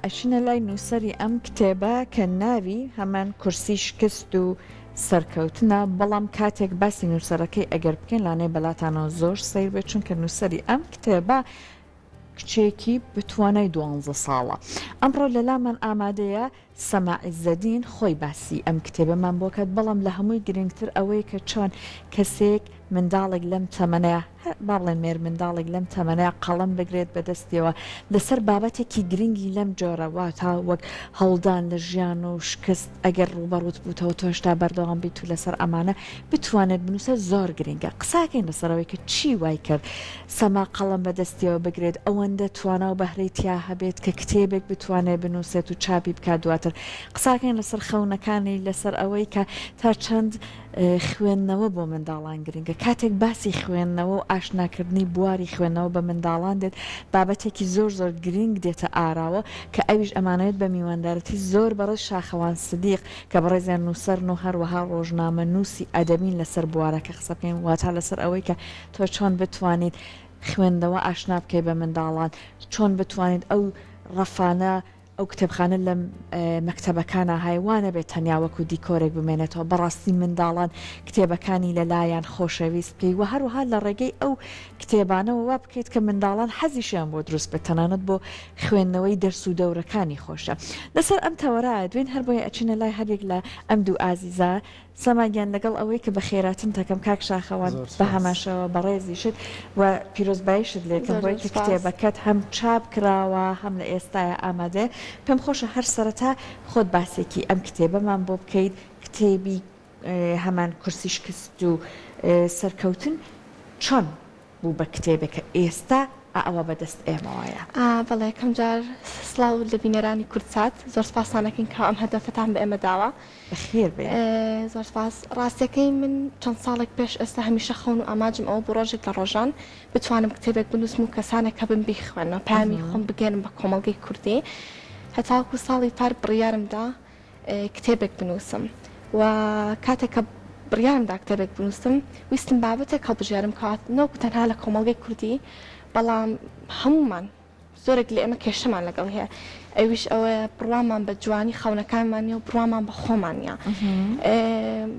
ئەچینە لای نووسری ئەم کتێبە کە ناوی هەمان کورسی شکست و سەرکەوتنە بەڵام کاتێک باسی نووسەرەکەی ئەگەر بکەین لانەی بەلاتانەوە زۆر سیر بێت چونکە نووسری ئەم کتێبە کچێکی بتوانای 12 ساڵە. ئەمڕۆ لەلامان ئامادەیە سەماعیزەدین خۆی باسی ئەم کتێبەمان بۆ کات بەڵام لە هەمووی گرنگتر ئەوەی کە چۆن کەسێک منداڵێک لەم تەمەنەیە باڵێن مێر منداڵێک لەم تەمەنەیە قەڵەم بگرێت بەدەستیەوە لەسەر بابەتێکی گرنگی لەم جۆرەوە تا وەک هەڵدان لە ژیان و شکست ئەگەر ڕوبەڕوت بووتەوە تۆشتا بەردەوام بیت و لەسەر ئەمانە بتوانێت بنووسە زۆر گرنگە قساکەین لەسەرەوەی کە چی وای کرد سەما قەڵەم بەدەستیەوە بگرێت ئەوەندە توانە و بەهرەیتیا هەبێت کە کتێبێک بتوانێت بنووسێت و چاپی بکات دواتر قساکەین لەسەر خەونەکانی لەسەر ئەوەی کە تا چەند خوێندنەوە بۆ منداڵان گرنگە کاتێک باسی خوێندنەوە و ئاشناکردنی بواری خوێندنەوە بە منداڵان دێت بابەتێکی زۆر زۆر گرنگ دێتە ئاراوە کە ئەویش ئەمانەوێت بە میوەندارەتی زۆر بەڕێز شاخەوان سدیق کە بەڕێزیان نووسەرن و هەروەها ڕۆژنامە نووسی ئەدەبین لەسەر بوارەکە قسە بکەین واتە لەسەر ئەوەی کە تۆ چۆن بتوانیت خوێندنەوە ئاشنا بکەی بە منداڵان چۆن بتوانیت ئەو ڕەفانە ئەو کتێبخانە لە مەکتەبەکانە هایوانە بێت تەنیاوەکو دیکۆرێک بمێنێتەوە بەڕاستی منداڵان کتێبەکانی لەلایەن خۆشەویست بکەی و هەروها لە ڕێگەی ئەو کتێبانەوە وا بکەیت کە منداڵان حەزیشیان بۆ دروست بێت تەنانەت بۆ خوێندنەوەی دەرس و دەورەکانی خۆشە لەسەر ئەم تەوەرایە دوێن هەر بۆیە ئەچینە لای هەرێک لە ئەم دوو ئازیزە سەماگیان لەگەڵ ئەوەی کە بە خێراتن تەکەم کاک شاخەوان بە هەماشەوە بەڕێزیشت و پیرۆزباییشت لێکم بۆی کە کتێبەکەت هەم چاپ کراوە هەم لە ئێستاە ئامادە پێم خۆشە هەر سەرەتا خۆت باسێکی ئەم کتێبەمان بۆ بکەیت کتێبی هەمان کورسی شکست و سەرکەوتن چۆن بوو بە کتێبێکە ئێستا ئەوە بەدەست ئێمەوەیە بەڵێ یەکەم جار سڵاو لە بینەرانی کورتسات زۆر سپاسانەکەین کە ئەم هەدەفەتان بە ئێمە داوە بەخێر بێ زۆر سپاس ڕاستیەکەی من چەند ساڵێک پێش ئێستا هەمیشە خەون و ئاماجم ئەوە بۆ ڕۆژێک لە ڕۆژان بتوانم کتێبێک بنووسم و کەسانێک کە بم بیخوێنەوە پامی خۆم بگەێنم بە کۆمەڵگەی کوردی هەتاکو ساڵی پار بڕیارمدا کتێبێک بنووسم و کاتێک کە بڕیارمدا کتێبێک بنووسم ویستم بابەتێک هەڵبژێرم کات نەوەکو تەنها لە کۆمەڵگەی کوردی بەڵام هەمومان زۆرێک لە ئێمە کێشەمان لەگەڵ هەیە ئەویش ئەوەیە بڕوامان بە جوانی خەونەکانمانیە و بڕوامان بە خۆمانە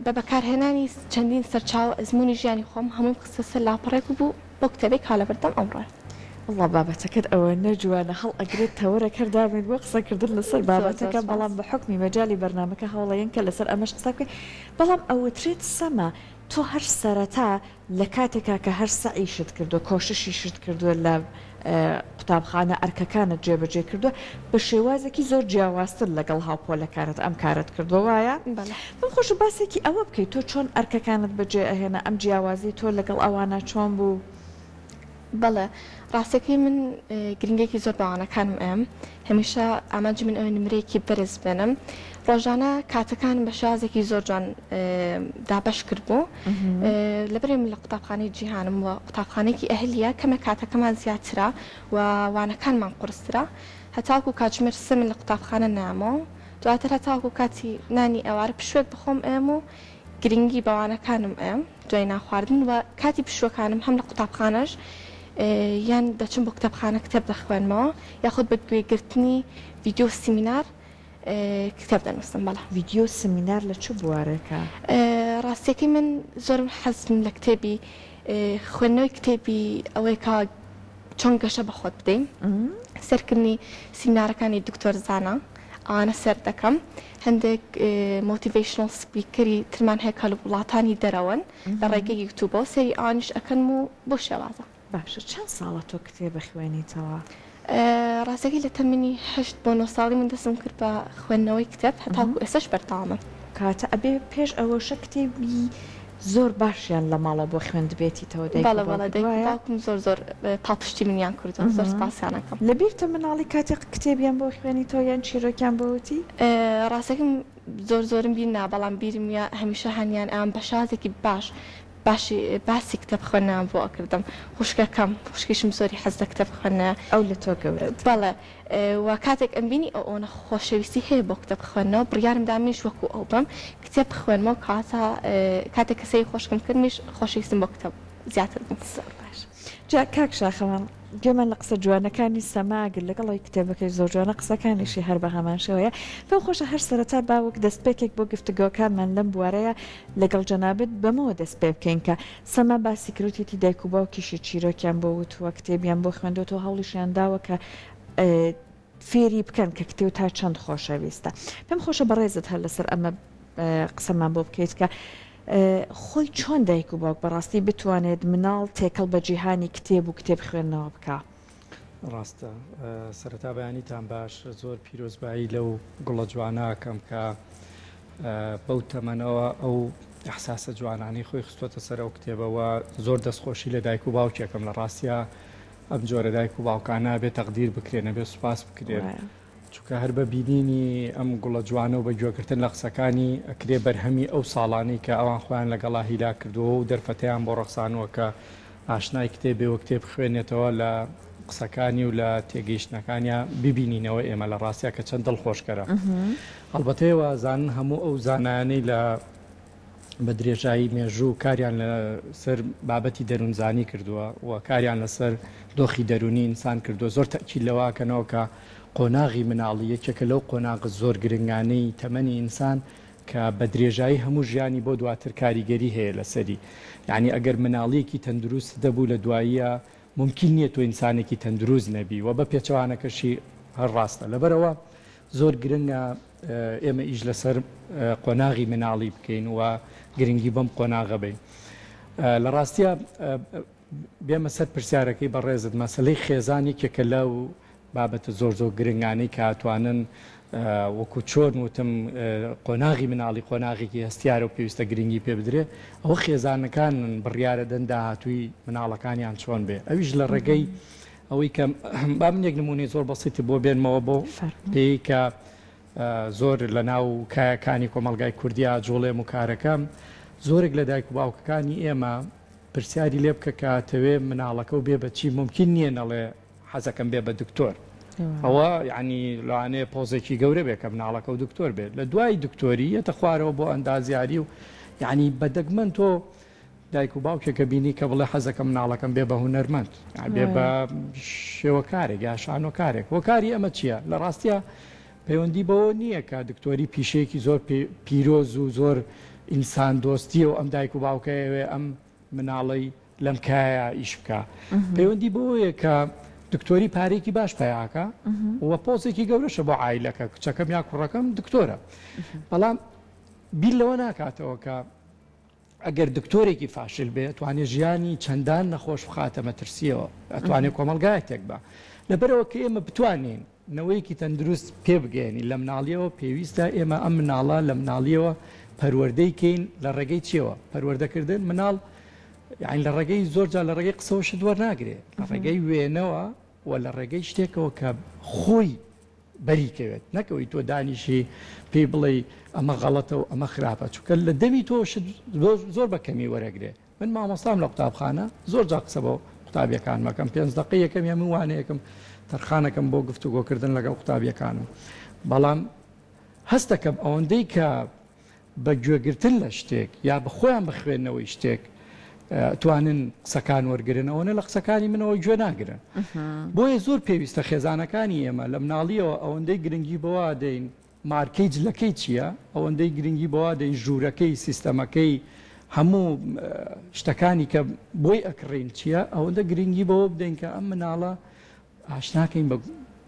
بە بەکارهێنانی چەندین سەرچاو ئەزمموی ژیانی خۆم هەموو قسە سەر لاپەڕێک بوو بۆ کتێبێک کالەبەردەم ئەمڕۆ والله بابەتەکەت ئەوە نەجوانە هەڵ ئەگرێت تەوەرە کردابێت بۆ قسەکردن لەسەر بابەتەکە بەڵام بە حکمی مەجای بەرنامەکە هەوڵەیەن کە لەسەر ئەمەش قسە بکەین بەڵام ئەوەترێت سەما تۆ هەر سەرەتا لە کاتێکا کە هەر سەعیشت کردو کۆششی شت کردووە لە قوتابخانە ئەرکەکانت جێبەجێ کردووە بە شێوازێکی زۆر جیاوازتر لەگەڵ هاوپۆلەکارت ئەم کارت کردووە وایە من خۆش باسێکی ئەوە بکەیت تۆ چۆن ئەرکەکانت بەجێ ئەهێنا ئەم جیاوازی تۆ لەگەڵ ئەوانە چۆن بوو بەڵێ ڕاستەکەی من گرنگێکی زۆر باوانەکانم ئەم هەمیشە ئاماجی من ئەوە نمرەیەکی بەرز بێنم ڕۆژانە کاتەکانم بە شازێکی زۆر جوان دابش کرد بوو لەبەرێ من لە قوتابخانەی جیهانم و قوتابخانێکی ئەهلیە کەمە کاتەکەمان زیاترە و وانەکانمان قورسترا هەتاکو کاتژمێر سە من لە قوتابخانە نامەوە دواتر هەتاکو کاتی نانی ئەوارە پشوێک بخۆم ئەم و گرنگی بەوانەکانم ئەم دوای ناخواردن و کاتی پشوەکانم هەم لە قوتابخانەش یان دەچم بۆ کتێبخانە کتێب دەخوێنمەوە یاخود بە گوێگرتنی ڤیدیۆ سیمینار کتێب دەنووسم بەڵا ڤیدیۆ سیمینار لە چ بوارێکە ڕاستیەکەی من زۆرم حەزم لە کتێبی خوێندنەوەی کتێبی ئەوەی کا چۆن گەشە بە خۆت بدەین سەرکردنی سیمینارەکانی دکتۆر زانە ئەوانە سەر دەکەم هەندێک مۆتیڤیشنڵ سپیکەری ترمان هەیە کە لە وڵاتانی دەرەوەن لە ڕێگەی یوتیوبەوە سەری ئەوانیش ئەکەن و بۆ شێوازە باشە چەند ساڵە تۆ کتێبە خوێنیتەوە ڕاستەکەی لە تەمەنی 8 بۆ 9 ساڵی من دەستم کرد بە خوێندنەوەی کتێب هەتاکو ئێستاش بەردەوامە کاتە ئەبێ پێش ئەوەشە کتێبی زۆر باشیان لە ماڵە بۆ خوێندبێتیتەوە دایکم زۆر زۆر پاپشتی منیان کردن زۆر سپاسیانەکەم لەبیرتە مناڵی کاتێک کتێبیان بۆ خوێنیتەوە یان چیرۆکیان بۆوتی ڕاستەکەم زۆر زۆرم بیر نا بەڵام بیرم هەمیشە هەنیان ئەم بە شازێکی باشی باسی کتێب خوێنیان بۆ ئەکردم خوشکەکەم خوشکیشم زۆری حەز لە کتێب خوێنە ئەو لە تۆ گەورەت بەڵێ و کاتێک ئەمبینی ئەوە خۆشەویستی هەیە بۆ کتێب خوێنەوە بڕیارم دامیش وەکو ئەو بم کتێب خوێنمەوە کاتێک کەسەی خۆشکم کردمیش خۆشەویستم بۆ کتێب زیاتر بوو باش جا کاک شاخەوان گوێمان لە قسە جوانەکانی سەماگر لەگەڵی کتێبەکەی زۆر جوانە قسەکانیشی هەر بە هەمان شێوەیە پێم خۆشە هەر سەرەتا باوەک دەستپێکێک بۆ گفتگۆکانمان لەم بوارەیە لەگەڵ جەنابەت بەمەوە دەست پێ بکەین کە سەما باسی کروتێتی دایک و باوکیشی چیرۆکیان بۆ وتووە کتێبیان بۆ خوێندەوە هەوڵیشیان داوە کە فێری بکەن کە کتێو تا چەند خۆشەویستە پێم خۆشە بەڕێزت هەر لەسەر ئەمە قسەمان بۆ بکەیت کە خۆی چۆن دایک و باوک بەڕاستی بتوانێت مناڵ تێکەڵ بە جیهانی کتێب و کتێب خوێندنەوە بکە ڕاستە سەرەتا بەیانیتان باش زۆر پیرۆزبایی لەو گوڵە جواناکەم کە بەو تەمەنەوە ئەو ئەحساسە جوانانی خۆی خستوەتە سەر ئەو کتێبەوە زۆر دەستخۆشی لە دایک و باوکێکم لە ڕاستیە ئەم جۆرە دایک و باوکانە بێت تەقدیر بکرێنە بێ سوپاس بکرێن چونکە هەر بە بینینی ئەم گوڵە جوانە و بە گوێگرتن لە قسەکانی ئەکرێ بەرهەمی ئەو ساڵانەی کە ئەوان خۆیان لەگەڵا هیلا کردووە و دەرفەتەیان بۆ ڕەخسانەوە کە ئاشنای کتێبێەوە کتێب خوێنێتەوە لە قسەکانی و لە تێگەیشتنەکانیان ببینینەوە ئێمە لە ڕاستیە کە چەند دڵخۆشکەرە هەڵبەتەیەوە زانن هەموو ئەو زانانەی لە بە درێژایی مێژوو کاریان لەسەر بابەتی دەروونزانی کردووە و کاریان لەسەر دۆخی دەرونی ئینسان کردووە زۆر تەکیل لەواکەنەوە کە قۆناغی مناڵی یەکێکە لەو قۆناغ زۆر گرنگانەی تەمەنی ئینسان کە بە درێژایی هەموو ژیانی بۆ دواتر کاریگەری هەیە لەسەری یعنی ئەگەر مناڵیەکی تەندروست دەبوو لە دواییە ممکن نییە تۆ ئینسانێکی تەندروست نەبی و بە پێچەوانەکەشی هەر ڕاستە لەبەرەوە زۆر گرنگە ئێمە ئیش لەسەر قۆناغی مناڵی بکەین و گرنگی بەم قۆناغە بین لە ڕاستیە بێمە سەر پرسیارەکەی بەڕێزت مەسلەی خێزانی کێکە لەو بابەتە زۆر زۆر گرنگانەی کە هاتوانن وەکو چۆن وتم قۆناغی مناڵی قۆناغێکی هەستیارە و پێویستە گرنگی پێ بدرێ ئەوە خێزانەکان بڕیارە دەن داهاتووی مناڵەکانیان چۆن بێ ئەویش لە ڕێگەی ئەوەی کە با من یەک نمونەی زۆر بەسیتی بۆ بێنمەوە بۆ پێی کە زۆر لە ناو کایەکانی کۆمەلگای کوردیا جۆڵێم و کارەکەم زۆرێک لە دایک و باوکەکانی ئێمە پرسیاری لێ بکە کاتەوێ مناڵەکە و بێ بەچی ممکن نییە نەڵێ حەزەکەم بێ بە دکتۆر ئەوە یعنی لەوانەیە پۆزێکی گەورە بێ کە مناڵەکە و دکتۆر بێت لە دوای دکتۆری یەتە خوارەوە بۆ ئەندازیاری و یعنی بەدەگمەن تۆ دایک و باوکێکە بینی کە بڵێ حەزەکە مناڵەکەم بێ بە هونەرمەند بێ بە شێوە کارێک یا شانۆ کارێک وەکاری ئەمە چییە لە ڕاستیە پەیوەندی بەوە نییە کە دکتۆری پیشەیەکی زۆر پیرۆز و زۆر ئینسان دۆستیە و ئەم دایک و باوکەیەوێ ئەم مناڵی لەم کایە ئیش بکە پەیوەندی بەوەیە کە دکتۆری پارێکی باش پیاکە و پۆزێکی گەورەشە بۆ عیلەکە کچەکەم یا کوڕەکەم دکتۆرە بەڵام بیر لەوە ناکاتەوە کە ئەگەر دکتۆرێکی فاشل بێت توانێت ژیانی چەندان نەخۆش بخاتە مەترسیەوە ئەتوانێت کۆمەلگایەک بە لەبەرەوە کە ئێمە بتوانین نەوەیەکی تەندروست پێ بگەێنی لە مناڵیەوە پێویستە ئێمە ئەم مناڵە لە مناڵیەوە پەروەردەی کەین لە ڕێگەی چیەوە پەروەردەکردن مناڵ یعنی لە ڕێگەی زۆرجا لە ڕێگەی قسەوەشت وەرناگرێت لە ڕێگەی وێنەوە و لە ڕێگەی شتێکەوە کە خۆی بەریکەوێت نەکەوەی تۆ دانیشی پێی بڵێ ئەمە غەڵەتە و ئەمە خراپە چونکە لە دەمی تۆ زۆر بەکەمی وەرەگرێ من مامۆستام لە قوتابخانە زۆر جا قسە بۆ قوتابیەکان مەکەم 5 دقی یەکەم یا میوانەیەکم تەرخانەکەم بۆ گفتوگۆکردن لەگەڵ قوتابیەکانم بەڵام هەستەکەم ئەوەندەی کە بە گوێگرتن لە شتێک یا بە خۆیان بخوێنەوەی شتێک توانن قسەکان وەرگرن ئەوەنە لە قسەکانی منەوە گوێ ناگرن بۆیە زۆر پێویستە خێزانەکانی ئێمە لە مناڵیەوە ئەوەندەی گرنگی بەوە دەین مارکەی جلەکەی چییە ئەوەندەی گرنگی بەوە دەین ژوورەکەی سیستەمەکەی هەموو شتەکانی کە بۆی ئەکڕین چییە ئەوەندە گرنگی بەوە بدەین کە ئەم مناڵە ئاشناکەین بە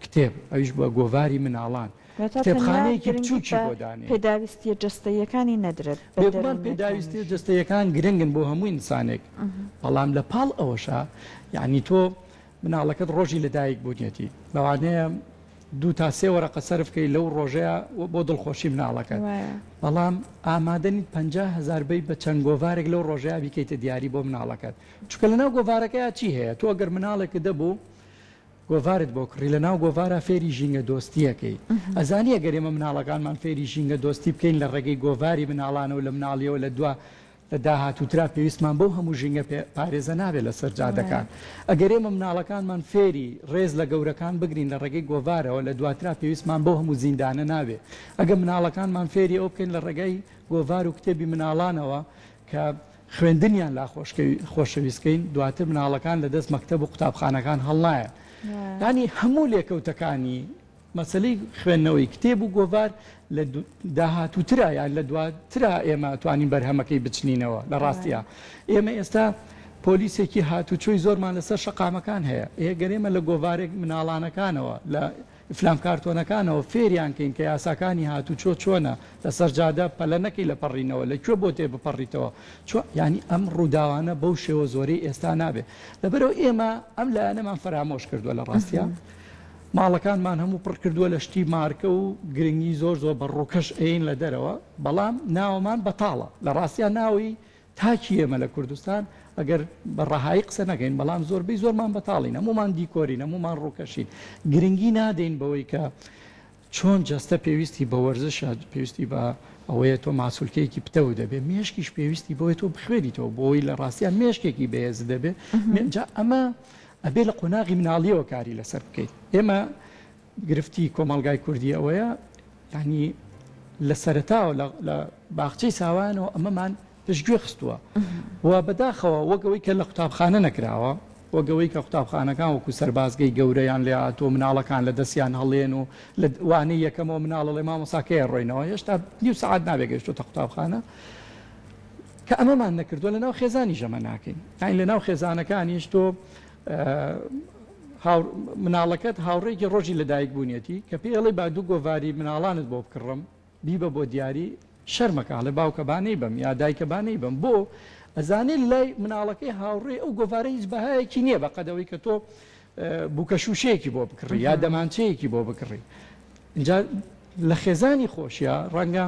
کتێب ئەویش بە گۆڤاری مناڵان کتێبخانەیەکی بچووکی بۆ دانێ پێداویستیە جستەیەکانی نەدرێت بێگومان پێداویستی جستەیەکان گرنگن بۆ هەموو ئینسانێک بەڵام لە پاڵ ئەوەشە یعنی تۆ مناڵەکەت ڕۆژی لەدایک بوونیەتی لەوانەیە 2 تا 3 وەرەقە سەرفکەی لەو ڕۆژەیە بۆ دڵخۆشی مناڵەکەت بەڵام ئامادەنیت 50,000 بەی بە چەند گۆڤارێک لەو ڕۆژەیە بیکەیتە دیاری بۆ مناڵەکەت چونکە لەناو گۆڤارەکەیە چی هەیە تۆ ئەگەر مناڵێکە دەبوو گۆڤارت بۆ کڕی لە ناو گۆڤارە فێری ژینگە دۆستیەکەی ئەزانی ئەگەر ئێمە مناڵەکانمان فێری ژینگە دۆستی بکەین لە ڕێگەی گۆڤاری مناڵانەوە لە مناڵیەوە لە دوا لە داهاتووترا پێویستمان بەو هەموو ژینگە پارێزە نابێت لە سەرجادەکان ئەگەر ئێمە مناڵەکانمان فێری ڕێز لە گەورەکان بگرین لە ڕێگەی گۆڤارەوە لە دواترا پێویستمان بەو هەموو زیندانە نابێت ئەگەر مناڵەکانمان فێری ئەو بکەین لە ڕێگەی گۆڤار و کتێبی مناڵانەوە کە خوێندنیان لا خۆشەویستکەین دواتر مناڵەکان لە دەست مەکتەب و قوتابخانەکان هەڵنایە ینی هەموو لێکەوتەکانی مەسلەی خوێندنەوەی کتێب و گۆڤار لە داهاتووترا یان لە دواترا ئێمە توانین بەرهەمەکەی بچنینەوە لە ڕاستیە ئێمە ئێستا پۆلیسێکی هاتوچۆی زۆرمان لەسەر شەقامەکان هەیە ئێگەرێمە لە گۆڤارێک مناڵانەکانەوە لە فلام کارتۆنەکانەوە فێریان کەین کە یاساکانی هاتوچۆ چۆنە لەسەر جادە پەلە نەکەی لە پەڕینەوە لەکوێ بۆ تێ بپەڕیتەوە ینی ئەم ڕووداوانە بەو شێوە زۆرەی ئێستا نابێت لەبەرەوە ئێمە ئەم لایەنەمان فەرامۆش کردووە لە ڕاستیە ماڵەکانمان هەموو پڕ کردووە لە شتی مارکە و گرنگی زۆر بە ڕووکەش ئەین لە دەرەوە بەڵام ناوەمان بەتاڵە لە ڕاستیان ناوی تاکی ئێمە لە کوردستان ئەگەر بە ڕەهایی قسە نەگەین بەڵام زۆربەی زۆرمان بەتاڵین هەمومان دیکۆرین هەمومان ڕووکەشین گرنگی نادەین بەوەی کە چۆن جەستە پێویستی بە وەرزش پێویستی بە ئەوەیە تۆ ماسوولکەیەکی پتەوە دەبێت مێشکیش پێویستی بۆی تۆ بخوێنیتەوە بۆی لە ڕاستیان مێشکێکی بەهێز دەبێت ئەمە ئەبێ لە قۆناغی مناڵیەوە کاری لەسەر بکەیت ئێمە گرفتی کۆمەلگای کوردی ئەوەیە ینی لە سەرەتاوە لە باخچەی ساوانەوە ئەمەمان پشتگوێ خستووە و بەداخەوە وەگەوەی کە لە قوتابخانە نەکراوە وەگەوەی کە قوتابخانەکان وەکو سەربازگەی گەورەیان لێ هاتۆ مناڵەکان لە دەستیان هەڵێن و لە وانەی یەکەمەوە مناڵەڵێ مامۆساکەیە ڕۆینەوە هێشتا نیو سەعات نابێگەشتۆتە قوتابخانە کە ئەمەمان نەکردووە لەناو خێزانی ژەمە ناکەین یان لەناو خێزانەکانیش تۆ مناڵەکەت هاوڕێکی ڕۆژی لەدایک بوونیەتی کە پێڵێ با دوو گۆڤاری مناڵانت بۆ بکڕم بیبە بۆ دیاری شەرمەکە لە باوکەبانەی بم یا دایکەبانەی بم بۆ ئەزانێت لای مناڵەکەی هاوڕێ ئەو گۆڤارە هیچ بەهایەکی نییە بە قەدەوەی کە تۆ بووکەشوشەیەکی بۆ بکڕی یا دەمانچەیەکی بۆ بکڕی اینجا لە خێزانی خۆشیە ڕەنگە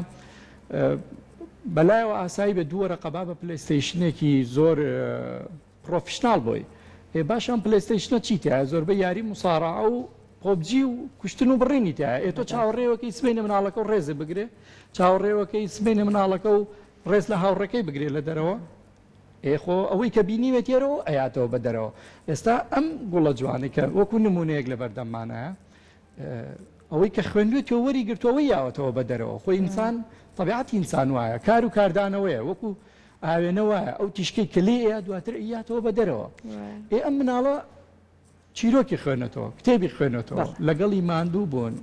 بەلایەوە ئاسایی بە دووەرە قەبا بە پلەیستەیشنێکی زۆر پرۆفشنال بۆی باشم پلەیستەیشنە چیتە زۆربەی یاری موساڕە و پۆبجی و کوشتن و بڕینی تایە تۆ چاوەڕێوەکەی سبینە مناڵەکە و ڕێزە بگرێ چاوەڕێوەکەی سبینە مناڵەکە و ڕێز لە هاوڕێکەی بگرێ لە دەرەوە ئێخۆ ئەوەی کە بینیوێت تێرەوە ئەیاتەوە بە دەرەوە ئێستا ئەم گوڵە جوانی کە وەکو نمونەیەک لە بەردەممانەیە ئەوەی کە خوێندوێتەوە وەری گرتوەوەی یاوەتەوە بە دەرەوە خۆی ئینسان طبیعەتی ئینسان وایە کار و کاردانەوەیە وەکو ئاوێنەوە ئەو تیشکەی کلێ دواتر ئیاتەوە بە دەرەوە ئەم مناڵە چیرۆکی خوێنێتەوە کتێبی خوێنێتەوە لەگەڵی ماندوو بوون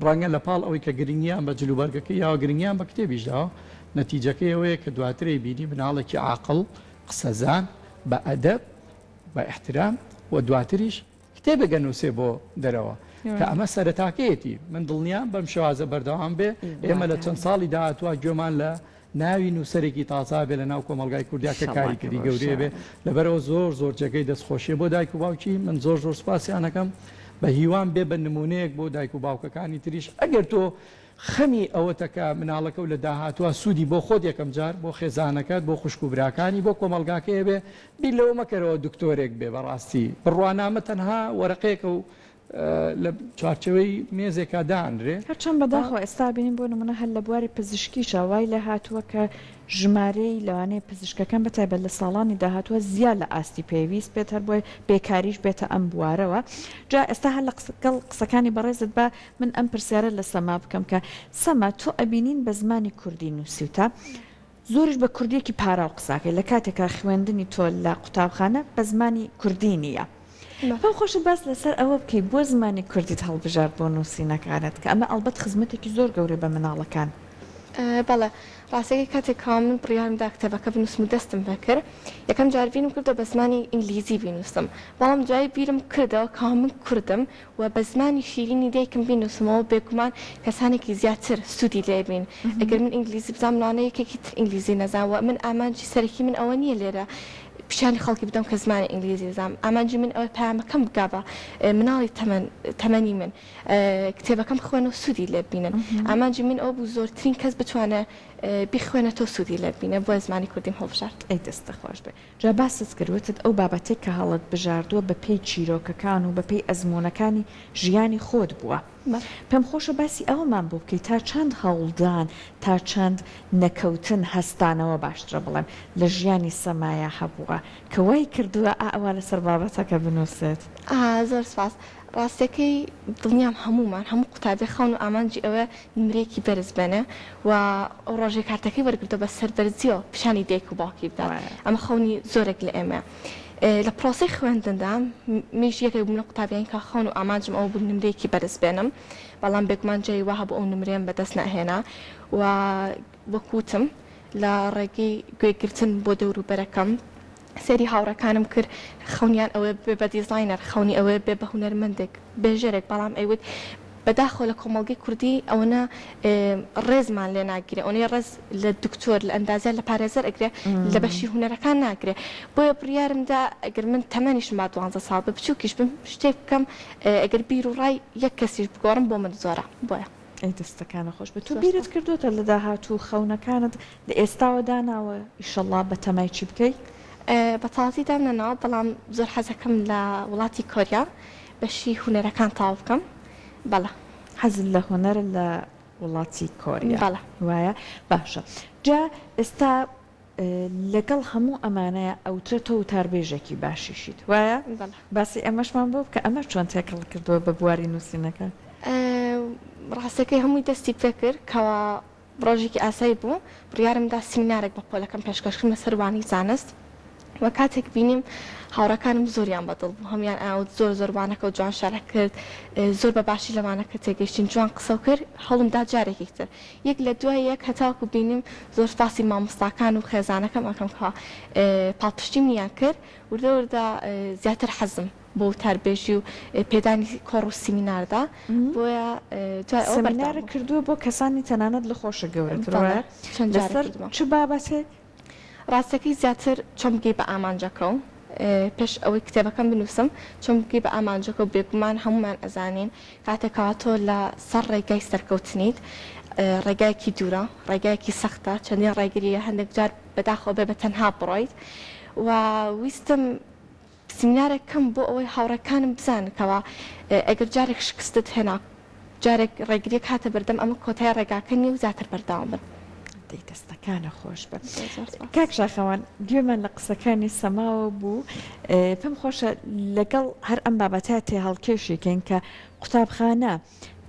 ڕەنگە لە پاڵ ئەوەی کە گرنگیان بە جلوبەرگەکە یاوە گرنگیان بە کتێبیشداوە نەتیجەکەی ئەوەیە کە دواترەی بینی مناڵێکی عاقڵ قسەزان بە ئەدەب بە احترام و دواتریش کتێبێگە نووسێ بۆ دەرەوە کە ئەمە سەرەتاکەیەتی من دڵنیام بەم شێوازە بەردەوام بێ ئێمە لە چەند ساڵی داهاتوە گوێمان لە ناوی نووسەرێکی تازا بێ لە ناو کۆمەلگای کوردیا کە کاریکردی گەورەیە بێ لەبەرەوە زۆر جێگەی دەستخۆشیە بۆ دایک و باوکی من زۆر سوپاسیانەکەم بە هیوان بێ بە نمونەیەک بۆ دایک و باوکەکانی تریش ئەگەر تۆ خەمی ئەوەتەکە مناڵەکە و لە داهاتوە سوودی بۆ خۆت یەکەم جار بۆ خێزانەکەت بۆ خوشک و براکانی بۆ کۆمەلگاکەیە بێ بیر لەوە مەکەرەوە دکتۆرێک بێ بەڕاستی بڕوانامە تەنها وەرەقەیەکە و لە چارچەوەی مێزێکا دانرێ هەرچەند بەداخەوە ئێستا بینیم بۆ نمونە هەر لە بواری پزیشکیشە وای لە هاتووە کە ژمارەی لەوانەیە پزیشکەکان بەتایبەت لە ساڵانی داهاتووە زیاد لە ئاستی پێویست بێت هەر بۆی بێکاریش بێتە ئەم بوارەوە جا ئێستا هەر لە قسەکانی بەڕێزت بە من ئەم پرسیارە لە سەما بکەم کە سەما تۆ ئەبینین بە زمانی کوردی نووسیوتە زۆرش بە کوردیەکی پاراو قساکەی لە کاتێکە خوێندنی تۆ لە قوتابخانە بە زمانی کوردی نییە پێم خۆشە باس لەسەر ئەوە بکەی بۆ زمانی کوردیت هەڵبژار بۆ نووسینەکانت کە ئەمە ئەلبەت خزمەتێکی زۆر گەورە بە مناڵەکان بەڵێ ڕاستەکەی کاتێک من بڕیارمدا کتێبەکە بنووسم و دەستم بەکرد یەکەم جار بینم کردە بە زمانی ئینگلیزی بینووسم بەڵام جای بیرم کردەوە کا من کوردم و بە زمانی شیرینی دایکم بینووسمەوە بێگومان کەسانێکی زیاتر سوودی لێبین ئەگەر من ئینگلیزی بزانانەیەکێکی تر ئینگلیزی نەزانوە من ئامانجی سەرەکی من ئەوە نییە لێرە پیشانی خەڵکی بدەم کە زمانی ئینگلیزی زانم ئامانجی من ئەوە پامەکەم بگابە مناڵی تەمەنی من کتێبەکەم بخوێنە و سوودی لێ بینن ئامانجی من ئەو بوو زۆرترین کەس بتوانە بیخوێنێتەوە سوودی لێ بینە بۆ زمانی کوردیم هەڵبژارد ئەی دەستە خۆش بێ جا باست کردوتت ئەو بابەتێک کە هەڵت بژاردووە بە پێی چیرۆکەکان و بە پێی ئەزمونونەکانی ژیانی خۆت بووە پێم خۆشە باسی ئەومان بۆ بکەیت تا چەند هەوڵدان تا چەند نەکەوتن هەستانەوە باشترە بڵێم لە ژیانی سەمایە هەبووە کە وای کردووە ئەوە لەسەر بابەتەکە بنووسێت زۆر سپاس ڕاستەکەی دڵنیام هەموو قوتابی خەون و ئامانجی ئەوە نمرەیەکی بەرز بێنە و ئەو ڕۆژێک کارتەکەی وەرگرتە بە سەربەرزیەوە پیشانی دایک و باوکی بدات ئەمە خەونی زۆرێک لە ئێمە لە پرۆسی خوێندندا میش یەکێک بوون لە قوتابیان کە خەون و ئامانجم ئەو بوو نمرەیەکی بەرز بێنم بەڵام بێگومان جێی وها بۆ ئەو نمرێن بەدەست نەهێنا و وەکوتم لە ڕێگەی گوێگرتن بۆ دەوروبەرەکەم سێری هاوڕەکانم کرد خەونیان ئەوە بێ بە دیزاینەر خەونی ئەوە بێ بە هونەرمەندێک بێژێرێک بەڵام ئەیوت بەداخۆ لە کۆمەڵگەی کوردی ئەوەنە ڕێزمان لێ ناگرێ ئەوەی ڕێز لە دکتۆر لە ئەندازە لە پارێزەر ئەگرێ لە بەشی هونەرەکان ناگرێ بۆیە بڕیارمدا ئەگەر من تەمەنیشم با 12 ساڵ بە بچووکیش بم شتێک بکەم ئەگەر بیر و ڕای یەک کەسیش بگۆڕم بۆ من زۆرە بۆیە ئەی دەستەکانە خۆش بە تو بیرت کردوتە لە داهاتوو خەونەکانت لە ئێستاوە داناوە ئیشەڵڵا بە تەمای چی بکەیت بە تازی دامنەوە بەڵام زۆر حەزەکەم لە وڵاتی کۆریا بەشی هونەرەکان تاو بکەم بەڵە حەزت لە هۆنەر لە وڵاتی کۆریا بەڵە وایە باشە جا ئێستا لەگەڵ هەموو ئەمانەیە ئەوترێتەوە وتاربێژێکی باشیشیت وایە باسی ئەمەشمان بۆ بکە ئەمە چۆن تێکەڵ کردووە بە بواری نووسینەکە ڕاستەکەی هەمووی دەستی پێ کرد کەوا ڕۆژێکی ئاسایی بوو بڕیارمدا سیمینارێک بە پۆلەکەم پێشکەشکردن لە سەروانی زانست وە کاتێک بینیم هاوڕەکانم زۆریان بەدڵ بوو هەمیان ئاوت زۆربانەکە و جوان شارە کرد زۆر بە باشی لەوانەکە تێگەیشتین جوان قسە کرد هەڵمدا جارێکی تر یەک لە دوای یەک هەتاکو بینیم زۆر فاسی مامۆستاکان و خێزانەکەم ئەەکەم کە پاڵپشتیم نیان کرد وردە وردە زیاتر حەزم بۆ تاربێژی و پێدانی کۆڕ و سیمیناردا بۆیە سیمینارە کردووە بۆ کەسانی تەنانەت لە خۆشە گەورەترە لەسەر چ بابەتێک ڕاستەکەی زیاتر چۆمگەی بە ئامانجەکە و پێش ئەوەی کتێبەکەم بنووسم چۆمگەی بە ئامانجەکە و بێگومان هەمومان ئەزانین کاتێکەوە تۆ لە سەر ڕێگای سەرکەوتنیت ڕێگایەکی دوورە ڕێگایەکی سەختە چەندین ڕێگریە هەندێک جار بەداخەوە بێ بە تەنها بڕۆیت و ویستم سیمینارێکم بۆ ئەوەی هاوڕەکانم بزانکەوە ئەگەر جارێک شکستت هێنا جارێک ڕێگریەک هاتە بەردەم ئەمە کۆتای ڕێگاکە نیە و زیاتر بەرداوام بن دەی دەستەکانە خۆش بە کاک شاخەوان گوێمان لە قسەکانی سەماوە بوو پێم خۆشە لەگەڵ هەر ئەم بابەتە تێ هەڵکێشێکین کە قوتابخانە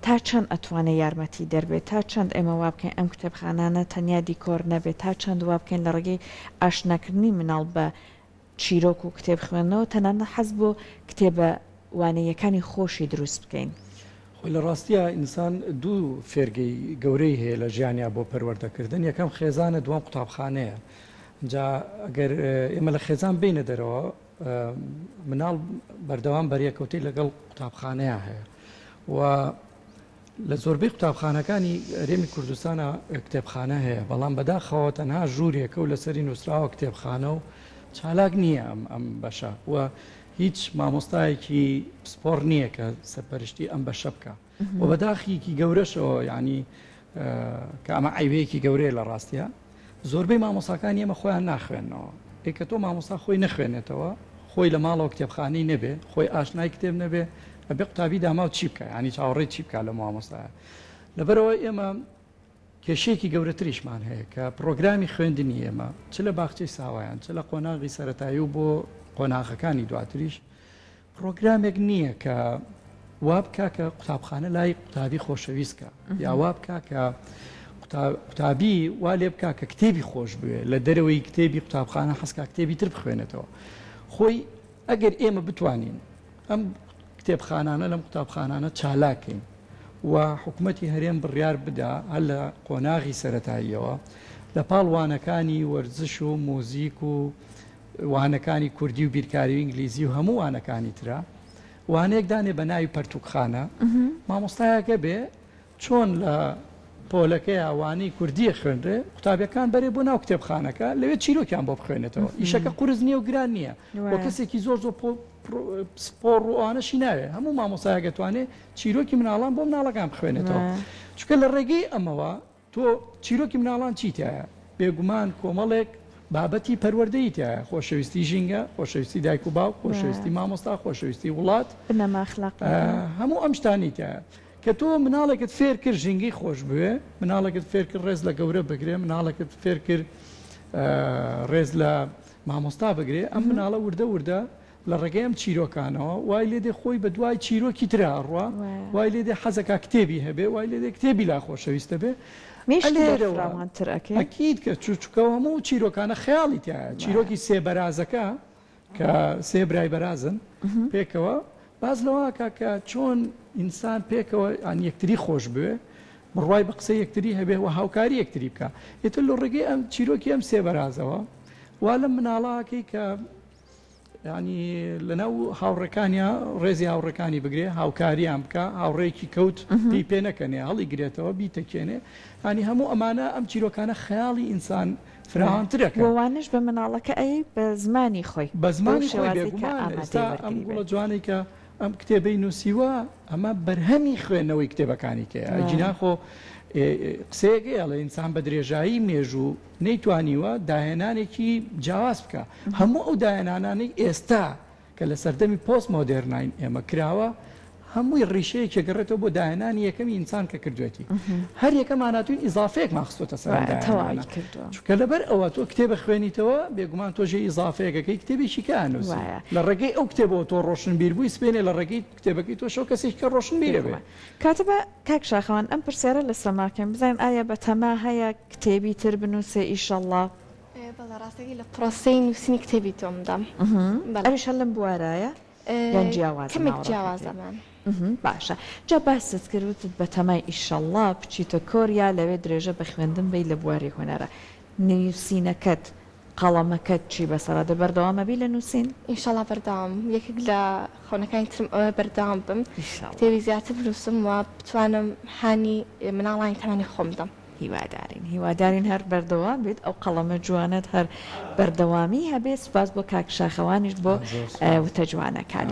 تا چەند ئەتوانێت یارمەتی دەربێت تا چەند ئێمە وا بکەین ئەم کتێبخانانە تەنیا دیکۆر نەبێت تا چەند وا بکەین لە ڕێگەی ئاشناکردنی مناڵ بە چیرۆک و کتێب خوێندنەوە تەنانە حەز بۆ کتێبە وانەیەکانی خۆشی دروست بکەین خۆی لە ڕاستیە ئینسان دوو فێرگەی گەورەی هەیە لە ژیانیا بۆ پەروەردەکردن یەکەم خێزانە دووەم قوتابخانەیە جا ئەگەر ئێمە لە خێزان بینە دەرەوە مناڵ بەردەوام بەریەکەوتی لەگەڵ قوتابخانەیە هەیە و لە زۆربەی قوتابخانەکانی هەرێمی کوردستانە کتێبخانە هەیە بەڵام بەداخەوە تەنها ژوورێکە و لەسەری نووسراوە کتێبخانە و چالاک نییە ئەم بەشە و هیچ مامۆستایەکی سپۆر نییە کە سەرپەرشتی ئەم بەشە بکە و بەداخیکی گەورەشەوە ینی کە ئەمە عیبەیەکی گەورەیە لە ڕاستیە زۆربەی مامۆساکانی ئێمە خۆیان ناخوێنەوە ئێکە تۆ مامۆستا خۆی نەخوێنێتەوە خۆی لە ماڵەوە کتێبخانەی نەبێ خۆی ئاشنای کتێب نەبێ ئەبێ قوتابی داما و چی بکە ینی چاوەڕێی چی بکە لە مامۆستایە لەبەرەوە ئێمە کێشەیەکی گەورەتریشمان هەیە کە پرۆگرامی خوێندنی ئێمە چ لە باخچەی ساوایان چ لە قۆناغی سەرەتایی و بۆ قۆناغەکانی دواتریش پرۆگرامێک نییە کە وا بکە کە قوتابخانە لای قوتابی خۆشەویستکە یا وا بکە کە قوتابی وا لێ بکە کە کتێبی خۆش بوێ لە دەرەوەی کتێبی قوتابخانە حەسکا کتێبی تر بخوێنێتەوە خۆی ئەگەر ئێمە بتوانین ئەم کتێبخانانە لەم قوتابخانانە چالاکەین و حکوومەتی هەرێم بڕیار بدا هەر لە قۆناغی سەرەتاییەوە لە پاڵوانەکانی وەرزش و مۆزیک و وانەکانی کوردی و بیرکاری و ئینگلیزی و هەموو وانەکانی ترە وانەیەک دانێ بە ناوی پەرتوکخانە مامۆستایەکە بێ چۆن لە پۆلەکەی ئەوانەی کوردیە خوێنرێ قوتابیەکان بەرێ بۆ ناو کتێبخانەکە لەوێ چیرۆکیان بۆ بخوێنێتەوە ئیشەکە قورس نییە و گران نییە بۆ کەسێکی زۆر سپۆڕ ڕوانەشی ناوێ هەموو مامۆستایەکە توانێت چیرۆکی مناڵان بۆ مناڵەکان بخوێنێتەوە چونکە لە ڕێگەی ئەمەوە تۆ چیرۆکی مناڵان چیتایە بێگومان کۆمەڵێک بابەتی پەروەردەیتە خۆشەویستی ژینگە خۆشەویستی دایک و باوک خۆشەویستی مامۆستا خۆشەویستی وڵات هەموو ئەم شتانیتە کە تۆ مناڵێکت فێر کرد ژینگەی خۆش بوێ مناڵێکت فێر کرد ڕێز لە گەورە بگرێ مناڵێکت فێر کرد ڕێز لە مامۆستا بگرێ ئەم مناڵە وردە لە ڕێگەی ئەم چیرۆکانەوە وای لێدێ خۆی بە دوای چیرۆکی ترا ڕوە وای لێدێ حەزەکە کتێبی هەبێ وای لێدێ کتێبی لا خۆشەویستە بێ میشتراوانتر ئەەکەی ئەکید کە چوچکەوە هەموو چیرۆکانە خەیاڵی تایە چیرۆکی سێبەرازەکە کە سێ برای بەرازن پێکەوە باز لەوەکە کە چۆن ئینسان پێکەوە ئەن یەکتری خۆش بوێ بڕوای بە قسە یەکتری هەبێ و هاوکاری یەکتری بکە ئێتر لە ڕێگەی ئەم چیرۆکی ئەم سێبەرازەوە وا لەم مناڵاکەی کە ینی لەناو هاوڕەکانیا ڕێزی هاوڕەکانی بگرێ هاوکاریان بکە هاوڕێکی کەوت پێی پێ نەکەنێ هەڵی گرێتەوە بیتەکێنێ ینی هەموو ئەمانە ئەم چیرۆکانە خەیاڵی ئینسان فراوانترەکە وانش بە مناڵەکە ئەی بە زمانی خۆی بە زمانی خۆی بێگومان ئێستا ئەم گوڵە جوانەی کە ئەم کتێبەی نووسیوە ئەمە بەرهەمی خوێندنەوەی کتێبەکانی کە جیناخۆ قسەیەکی ئەڵێ ئینسان بە درێژایی مێژوو نەیتوانیوە داهێنانێکی جیاواز بکە هەموو ئەو داهێنانانەی ئێستا کە لە سەردەمی پۆست مۆدێرنین ئێمە کراوە هەمووی ڕیشەیەکی گەڕێتەوە بۆ داهێنانی یەکەمی ئینسان کە کردوێتی هەر یەکەماناتوین ئیزافەیەک ماخستۆتە سەرەوەی چونکە لەبەر ئەوە تۆ کتێبە خوێنیتەوە بێگومان تۆژێ ئیزافەیەەکەی کتێبێکی کانووس لە ڕێگەی ئەو کتێبەوە تۆ ڕۆشنبیر بووی سپێنێ لە ڕێگەی کتێبەکەی تۆ شەو کەسێک کە ڕۆشنبیرە بێ کاتەبە کاک شاخەوان ئەم پرسیارە لە سەماکەم بزانین ئایا بە تەما هەیە کتێبی تر بنووسێ ئیشەڵڵا بەڵە ڕاستەکەی لە پرۆسەی نووسینی کتێبی تۆمدەم ئەویش هەر لەم بوارایە یان جیاواز کەمێک جیاوازەمان باشە جا باست کردوتت بە تەمای ئیشەڵڵا بچیتە کۆریا لەوێ درێژە بە خوێندن بی لە بواری هوەرە نووسینەکەت قەڵەمەکەت چی بەسەرادە بەردەوامە بی لە نووسین ئینشەڵا بەردەوام یەکێک لە خۆنەکانی ترم ئەوە بەردەوام بم کتێبی زیاتر بنووسم و بتوانم هانی مناڵانی تەمانی خۆم بدەم هیوادارین هەر بەردەوام بێت ئەو قەڵەمە جوانت هەر بەردەوامی هەبێت سوپاس بۆ کاک شاخەوانیش بۆ وتە جوانەکانی